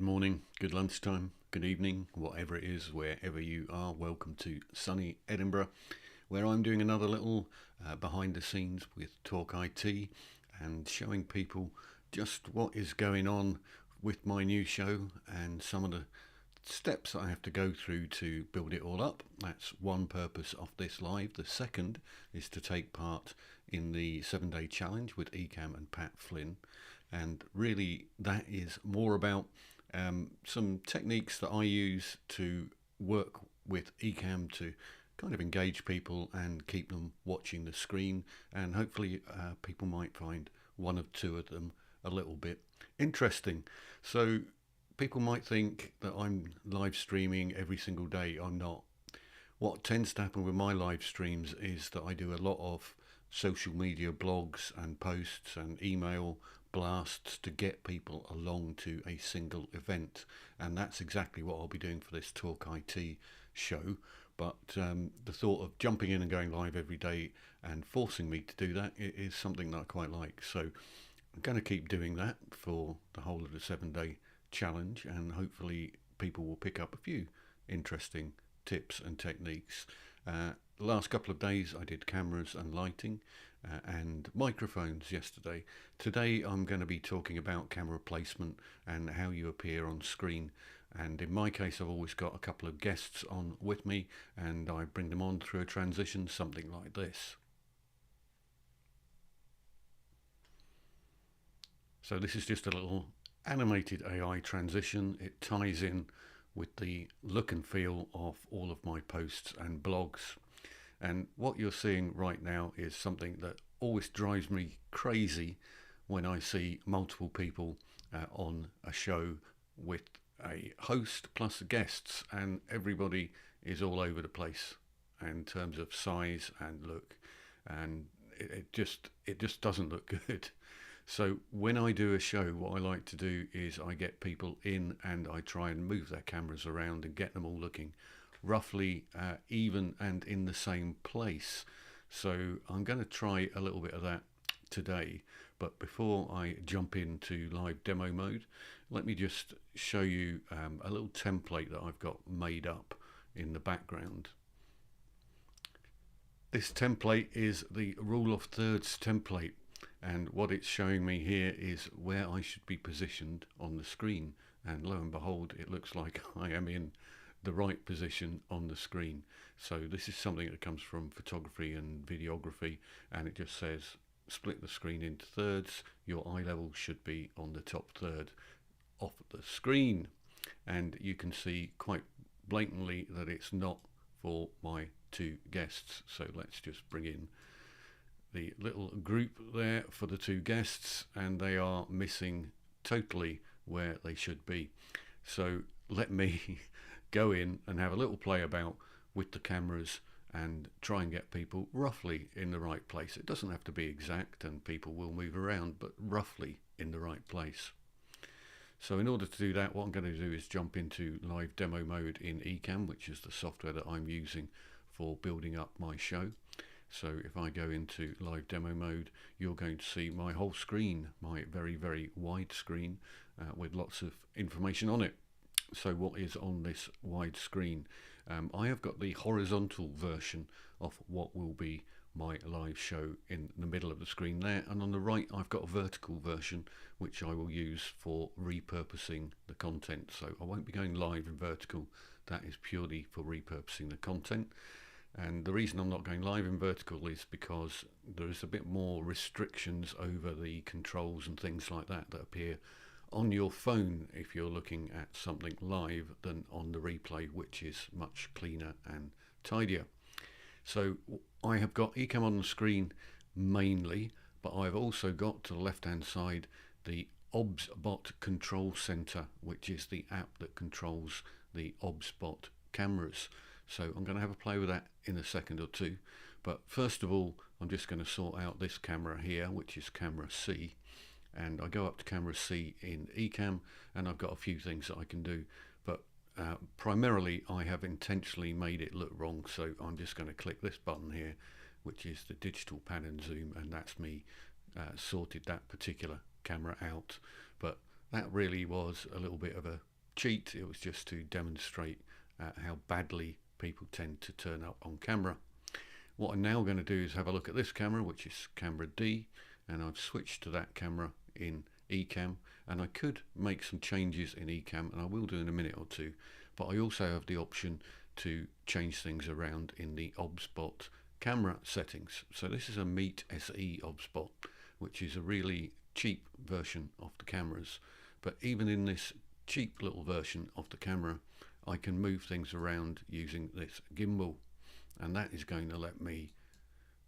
Good morning, good lunchtime, good evening, whatever it is, wherever you are. Welcome to sunny Edinburgh, where I'm doing another little behind the scenes with Talk IT and showing people just what is going on with my new show and some of the steps I have to go through to build it all up. That's one purpose of this live. The second is to take part in the 7-day challenge with Ecamm and Pat Flynn. And really, that is more about some techniques that I use to work with Ecamm to kind of engage people and keep them watching the screen. And hopefully, people might find one or two of them a little bit interesting. So, people might think that I'm live streaming every single day. I'm not. What tends to happen with my live streams is that I do a lot of social media blogs and posts and email blasts to get people along to a single event, and that's exactly what I'll be doing for this Talk IT show. But the thought of jumping in and going live every day and forcing me to do that is something that I quite like. So I'm going to keep doing that for the whole of the 7-day challenge, and hopefully people will pick up a few interesting tips and techniques. The last couple of days I did cameras and lighting and microphones yesterday. Today I'm going to be talking about camera placement and how you appear on screen. And in my case, I've always got a couple of guests on with me, and I bring them on through a transition, something like this. So this is just a little animated AI transition. It ties in with the look and feel of all of my posts and blogs. And what you're seeing right now is something that always drives me crazy when I see multiple people on a show with a host plus guests, and everybody is all over the place in terms of size and look, and it just doesn't look good. So when I do a show, what I like to do is I get people in and I try and move their cameras around and get them all looking roughly even and in the same place. So I'm going to try a little bit of that today. But before I jump into live demo mode, let me just show you a little template that I've got made up in the background. This template is the rule of thirds template, and what it's showing me here is where I should be positioned on the screen, and lo and behold, it looks like I am in the right position on the screen. So this is something that comes from photography and videography, and it just says split the screen into thirds. Your eye level should be on the top third of the screen, and you can see quite blatantly that it's not for my two guests. So let's just bring in the little group there for the two guests, and they are missing totally where they should be. So let me go in and have a little play about with the cameras and try and get people roughly in the right place. It doesn't have to be exact, and people will move around, but roughly in the right place. So in order to do that, what I'm going to do is jump into live demo mode in Ecamm, which is the software that I'm using for building up my show. So if I go into live demo mode, you're going to see my whole screen, my very, very wide screen with lots of information on it. So what is on this wide screen? I have got the horizontal version of what will be my live show in the middle of the screen there, and on the right I've got a vertical version which I will use for repurposing the content. So I won't be going live in vertical, that is purely for repurposing the content. And the reason I'm not going live in vertical is because there is a bit more restrictions over the controls and things like that that appear on your phone if you're looking at something live than on the replay, which is much cleaner and tidier. So I have got Ecamm on the screen mainly, but I've also got to the left hand side the OBSBot Control Center, which is the app that controls the OBSBot cameras. So I'm going to have a play with that in a second or two. But first of all, I'm just going to sort out this camera here, which is camera C. And I go up to camera C in Ecamm, and I've got a few things that I can do. But primarily, I have intentionally made it look wrong. So I'm just going to click this button here, which is the digital pan and zoom, and that's me sorted that particular camera out. But that really was a little bit of a cheat, it was just to demonstrate how badly people tend to turn up on camera. What I'm now going to do is have a look at this camera, which is camera D, and I've switched to that camera in Ecamm, and I could make some changes in Ecamm, and I will do in a minute or two, but I also have the option to change things around in the OBSBot camera settings. So this is a Meet SE OBSBot, which is a really cheap version of the cameras, but even in this cheap little version of the camera I can move things around using this gimbal, and that is going to let me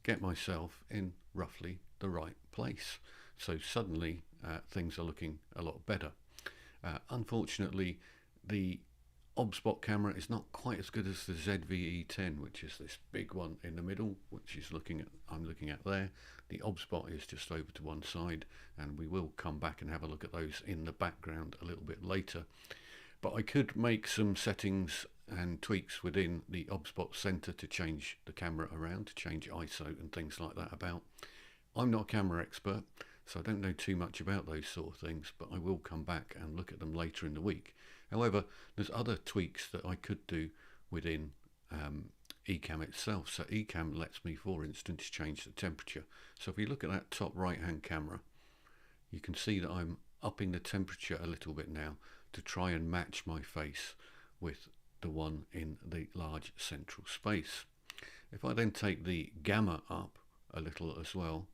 get myself in roughly the right place. So suddenly things are looking a lot better. Unfortunately, the OBSBot camera is not quite as good as the ZV-E10, which is this big one in the middle, which is I'm looking at there. The OBSBot is just over to one side, and we will come back and have a look at those in the background a little bit later. But I could make some settings and tweaks within the OBSBot center to change the camera around, to change ISO and things like that about. I'm not a camera expert, so I don't know too much about those sort of things, but I will come back and look at them later in the week. However, there's other tweaks that I could do within Ecamm itself. So Ecamm lets me, for instance, change the temperature. So if you look at that top right hand camera, you can see that I'm upping the temperature a little bit now to try and match my face with the one in the large central space. If I then take the gamma up a little as well,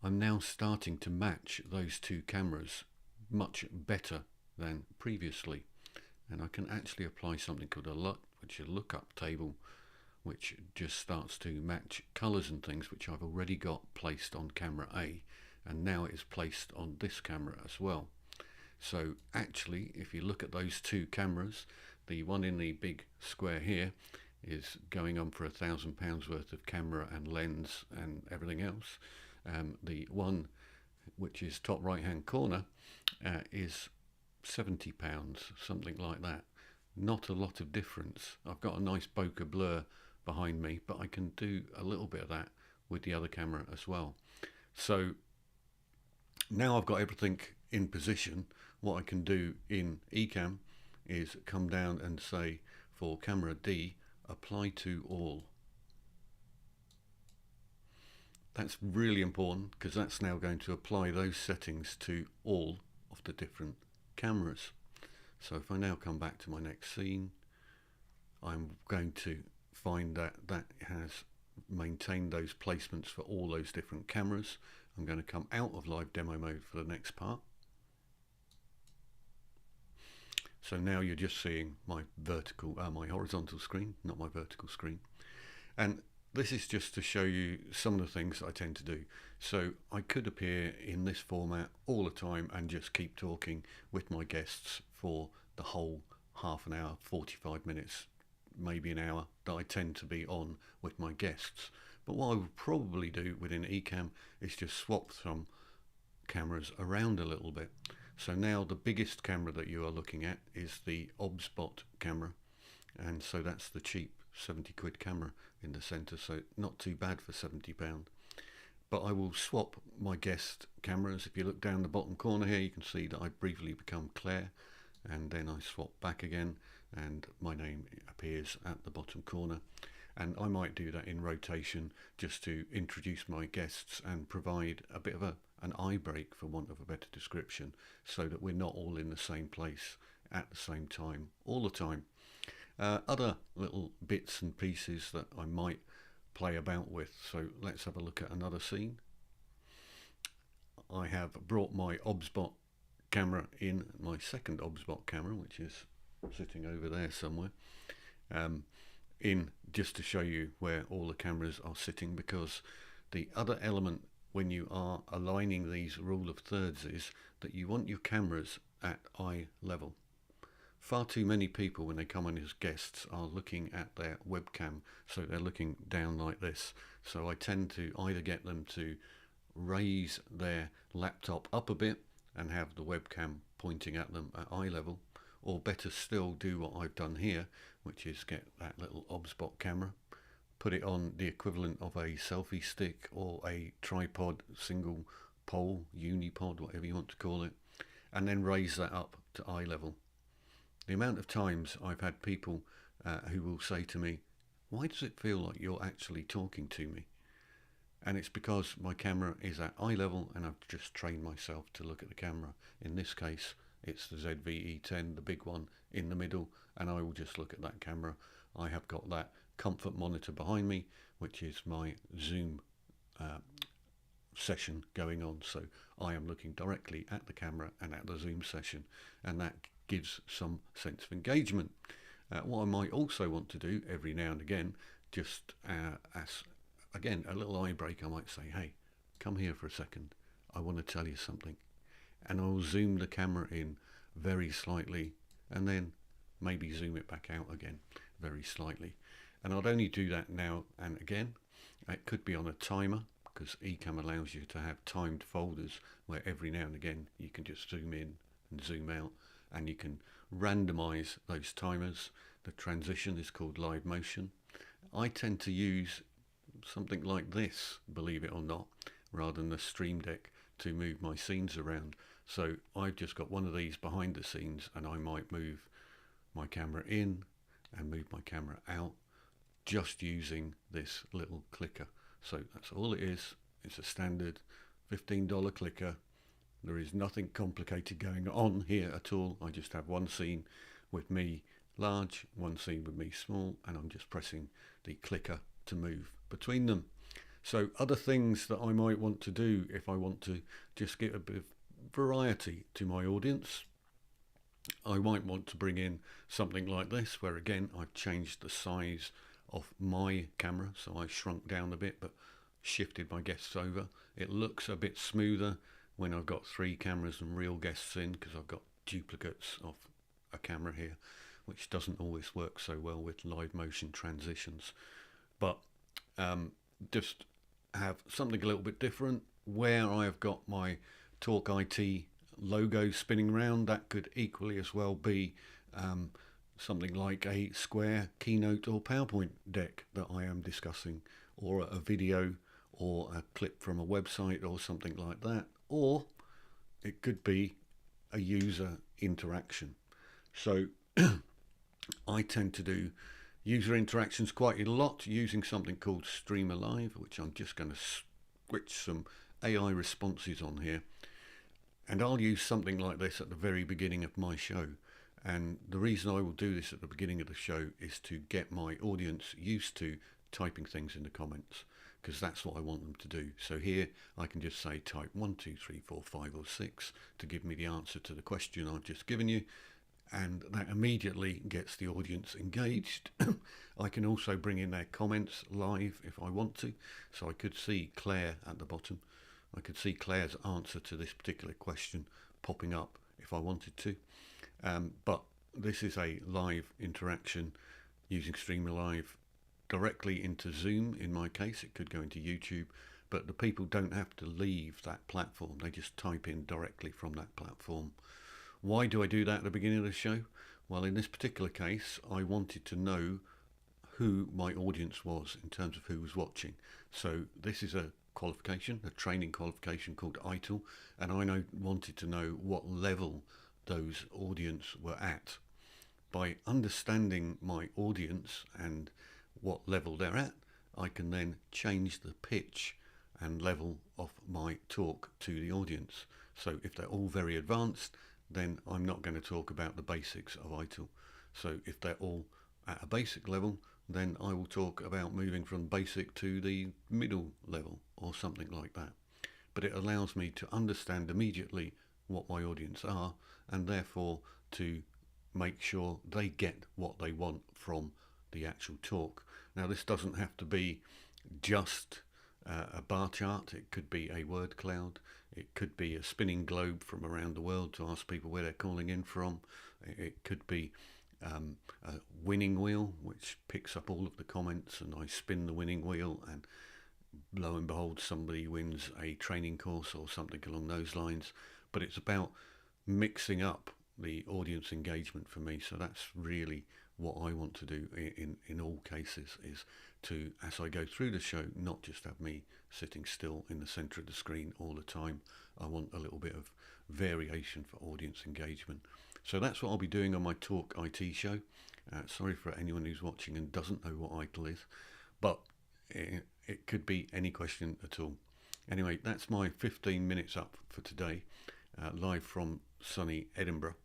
I'm now starting to match those two cameras much better than previously, and I can actually apply something called a LUT, which is a lookup table, which just starts to match colors and things which I've already got placed on camera A, and now it is placed on this camera as well. So actually, if you look at those two cameras, the one in the big square here is going on for £1,000 worth of camera and lens and everything else. The one which is top right hand corner is £70, something like that. Not a lot of difference. I've got a nice bokeh blur behind me, but I can do a little bit of that with the other camera as well. So now I've got everything in position. What I can do in Ecamm is come down and say, for camera D, apply to all. That's really important, because that's now going to apply those settings to all of the different cameras. So if I now come back to my next scene, I'm going to find that that has maintained those placements for all those different cameras. I'm going to come out of live demo mode for the next part. So now you're just seeing my horizontal screen, not my vertical screen. And this is just to show you some of the things I tend to do. So I could appear in this format all the time and just keep talking with my guests for the whole half an hour, 45 minutes, maybe an hour that I tend to be on with my guests. But what I would probably do within Ecamm is just swap some cameras around a little bit. So now the biggest camera that you are looking at is the OBSBot camera, and so that's the cheap 70 quid camera in the center, so not too bad for £70. But I will swap my guest cameras. If you look down the bottom corner here, you can see that I briefly become Claire, and then I swap back again and my name appears at the bottom corner. And I might do that in rotation just to introduce my guests and provide a bit of an eye break, for want of a better description, so that we're not all in the same place at the same time all the time. Other little bits and pieces that I might play about with. So let's have a look at another scene. I have brought my OBSBot camera in, my second OBSBot camera, which is sitting over there somewhere, in just to show you where all the cameras are sitting, because the other element when you are aligning these rule of thirds is that you want your cameras at eye level. Far too many people, when they come on as guests, are looking at their webcam, so they're looking down like this. So I tend to either get them to raise their laptop up a bit and have the webcam pointing at them at eye level, or better still do what I've done here, which is get that little OBSBot camera, put it on the equivalent of a selfie stick or a tripod, single pole, unipod, whatever you want to call it, and then raise that up to eye level. The amount of times I've had people who will say to me, why does it feel like you're actually talking to me? And it's because my camera is at eye level and I've just trained myself to look at the camera. In this case, it's the ZV-E10, the big one in the middle, and I will just look at that camera. I have got that comfort monitor behind me, which is my Zoom session going on. So I am looking directly at the camera and at the Zoom session, and that gives some sense of engagement. What I might also want to do every now and again, just as again a little eye break, I might say, hey, come here for a second, I want to tell you something, and I'll zoom the camera in very slightly and then maybe zoom it back out again very slightly. And I'd only do that now and again. It could be on a timer, because Ecamm allows you to have timed folders where every now and again you can just zoom in and zoom out, and you can randomize those timers. The transition is called live motion. I tend to use something like this, believe it or not, rather than the Stream Deck to move my scenes around. So I've just got one of these behind the scenes, and I might move my camera in and move my camera out just using this little clicker. So that's all it is. It's a standard $15 clicker. There is nothing complicated going on here at all. I just have one scene with me large, one scene with me small, and I'm just pressing the clicker to move between them. So other things that I might want to do if I want to just get a bit of variety to my audience, I might want to bring in something like this, where again I've changed the size of my camera, so I shrunk down a bit but shifted my guests over. It looks a bit smoother when I've got 3 cameras and real guests in, because I've got duplicates of a camera here, which doesn't always work so well with live motion transitions. But just have something a little bit different where I've got my Talk IT logo spinning around. That could equally as well be something like a Square Keynote or PowerPoint deck that I am discussing, or a video, or a clip from a website or something like that, or it could be a user interaction. So I tend to do user interactions quite a lot using something called Streamer Live, which I'm just going to switch some AI responses on here, and I'll use something like this at the very beginning of my show. And the reason I will do this at the beginning of the show is to get my audience used to typing things in the comments, because that's what I want them to do. So here I can just say type 1, 2, 3, 4, 5 or 6 to give me the answer to the question I've just given you, and that immediately gets the audience engaged. I can also bring in their comments live if I want to. So I could see Claire at the bottom. I could see Claire's answer to this particular question popping up if I wanted to. But this is a live interaction using Streamer Live directly into Zoom. In my case, it could go into YouTube, but the people don't have to leave that platform. They just type in directly from that platform. Why do I do that at the beginning of the show? Well, in this particular case, I wanted to know who my audience was in terms of who was watching. So this is a qualification, a training qualification called ITIL, and I wanted to know what level those audience were at. By understanding my audience and what level they're at, I can then change the pitch and level of my talk to the audience. So if they're all very advanced, then I'm not going to talk about the basics of ITIL. So if they're all at a basic level, then I will talk about moving from basic to the middle level or something like that. But it allows me to understand immediately what my audience are, and therefore to make sure they get what they want from the actual talk. Now, this doesn't have to be just a bar chart. It could be a word cloud. It could be a spinning globe from around the world to ask people where they're calling in from. It could be a winning wheel, which picks up all of the comments, and I spin the winning wheel, and lo and behold, somebody wins a training course or something along those lines. But it's about mixing up the audience engagement for me. So that's really what I want to do in all cases, is to, as I go through the show, not just have me sitting still in the center of the screen all the time. I want a little bit of variation for audience engagement. So that's what I'll be doing on my Talk IT show. Sorry for anyone who's watching and doesn't know what ITIL is, but it could be any question at all. Anyway, that's my 15 minutes up for today, live from sunny Edinburgh,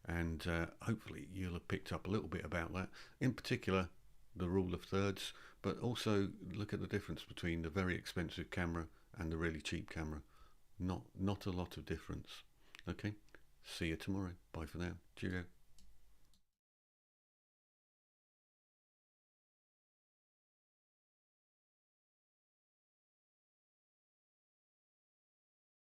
and hopefully you'll have picked up a little bit about that, in particular the rule of thirds, but also look at the difference between the very expensive camera and the really cheap camera. Not a lot of difference. Okay, see you tomorrow. Bye for now. Cheerio.